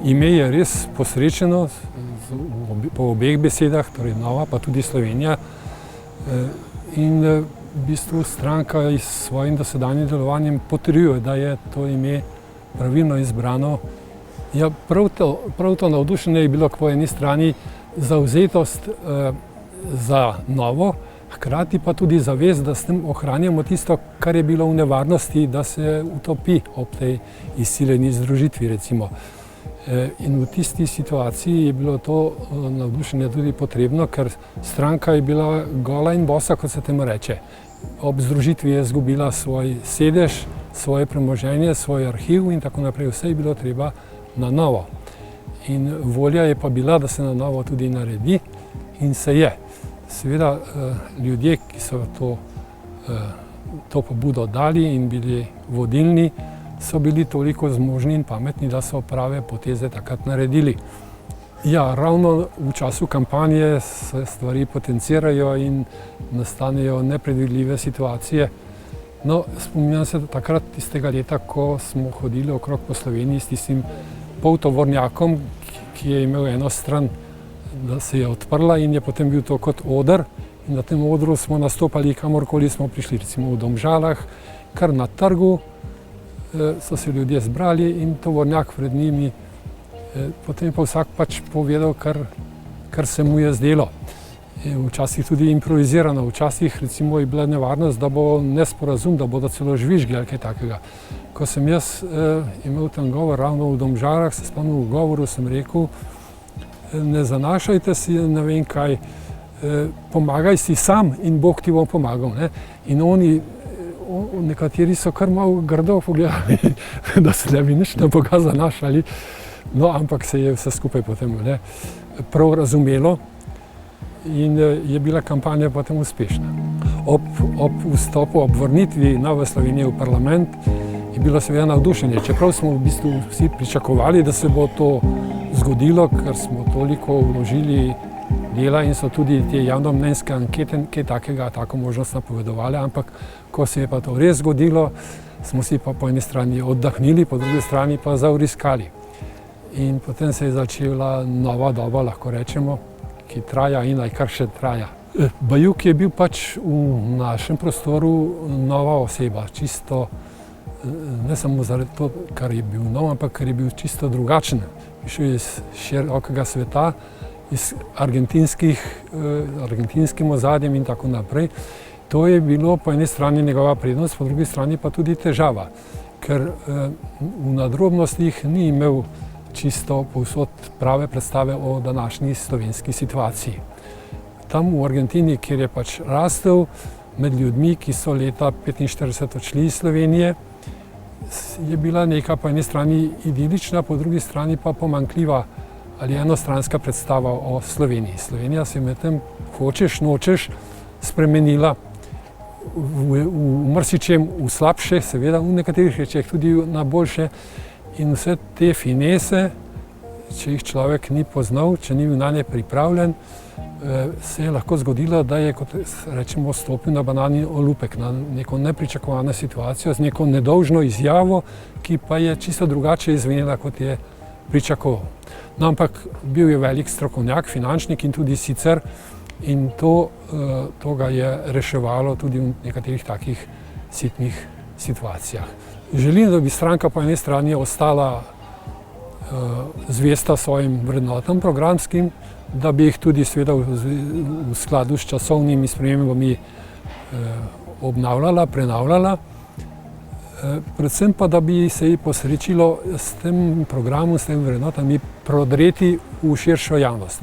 Ime je res posrečeno po obeh besedah, torej Nova, pa tudi Slovenija. In v bistvu stranka s svojim dosedanjim delovanjem potrjuje, da je to ime pravilno izbrano. Ja, prav to navdušenje je bilo po eni strani zavzetost za novo, hkrati pa tudi zavest, da s tem ohranjamo tisto, kar je bilo v nevarnosti, da se utopi ob tej izsiljeni združitvi, recimo. In v tisti situaciji je bilo to navdušenje tudi potrebno, ker stranka je bila gola in bosa, kot se temu reče. Ob združitvi je izgubila svoj sedež, svoje premoženje, svoj arhiv in tako naprej. Vse je bilo treba na novo. In volja je pa bila, da se na novo tudi naredi in se je. Seveda ljudje, ki so to pobudo dali in bili vodilni, so bili toliko zmožni in pametni, da so prave poteze takrat naredili. Ja, ravno v času kampanje se stvari potencirajo in nastanejo nepredvidljive situacije. No, spominjam se takrat tistega leta, ko smo hodili okrog po Sloveniji s tistim poltovornjakom, ki je imel eno stran, da se je odprla in je potem bil to kot oder. In na tem odru smo nastopali, kamorkoli smo prišli, recimo v Domžalah, kar na trgu so se ljudje zbrali in tovornjak pred njimi. Potem pa vsak pač povedal, kar se mu je zdelo. Včasih tudi improvizirano, včasih recimo je bila nevarnost, da bo nesporazum, da bodo celo žvižgi ali kaj takega. Ko sem jaz imel tam govor ravno v Domžalah, se spomnim v govoru, sem rekel, ne zanašajte si ne vem kaj, pomagaj si sam in Bog ti bo pomagal. Ne? In nekateri so kar malo grdo pogledali, da se ne bi nič na Boga zanašali. No, ampak se je vse skupaj potem prav razumelo in je bila kampanja potem uspešna. Ob vstopu, ob vrnitvi Nove Slovenije v parlament je bilo seveda navdušenje. Čeprav smo v bistvu vsi pričakovali, da se bo to zgodilo, ker smo toliko vložili dela in so tudi te javnomnenjske ankete kaj takega, tako možnost napovedovali, ampak ko se je pa to res zgodilo, smo si pa po eni strani oddahnili, po drugi strani pa zavriskali. In potem se je začela nova doba, lahko rečemo, ki traja in kar še traja. Bajuk je bil pač v našem prostoru nova oseba, čisto ne samo zaradi to, kar je bil nov, ampak ker je bil čisto drugačen. Prišel je iz širokega sveta, iz argentinskim ozadjem in tako naprej. To je bilo po eni strani njegova prednost, po drugi strani pa tudi težava, ker v nadrobnostih ni imel čisto povsod prave predstave o današnji slovenski situaciji. Tam v Argentini, kjer je pač rastel med ljudmi, ki so leta 1945 odšli iz Slovenije, je bila neka po eni strani idilična, po drugi strani pa pomanjkljiva ali enostranska predstava o Sloveniji. Slovenija se je medtem, hočeš, nočeš, spremenila v marsičem v slabše, seveda v nekaterih rečeh tudi na boljše. In vse te finese, če jih človek ni poznal, če ni bil na nje pripravljen, se je lahko zgodilo, da je, kot rečemo, stopil na banani olupek, na neko nepričakovano situacijo, z neko nedolžno izjavo, ki pa je čisto drugače izvenela, kot je pričakoval. No, ampak bil je velik strokovnjak, finančnik in tudi sicer, in to ga je reševalo tudi v nekaterih takih sitnih situacijah. Želim, da bi stranka po eni strani ostala zvesta svojim vrednotam programskim, da bi jih tudi seveda v skladu s časovnimi spremembami obnavljala, prenavljala, predvsem pa, da bi se ji posrečilo s tem programom, s tem vrednotami prodreti v širšo javnost.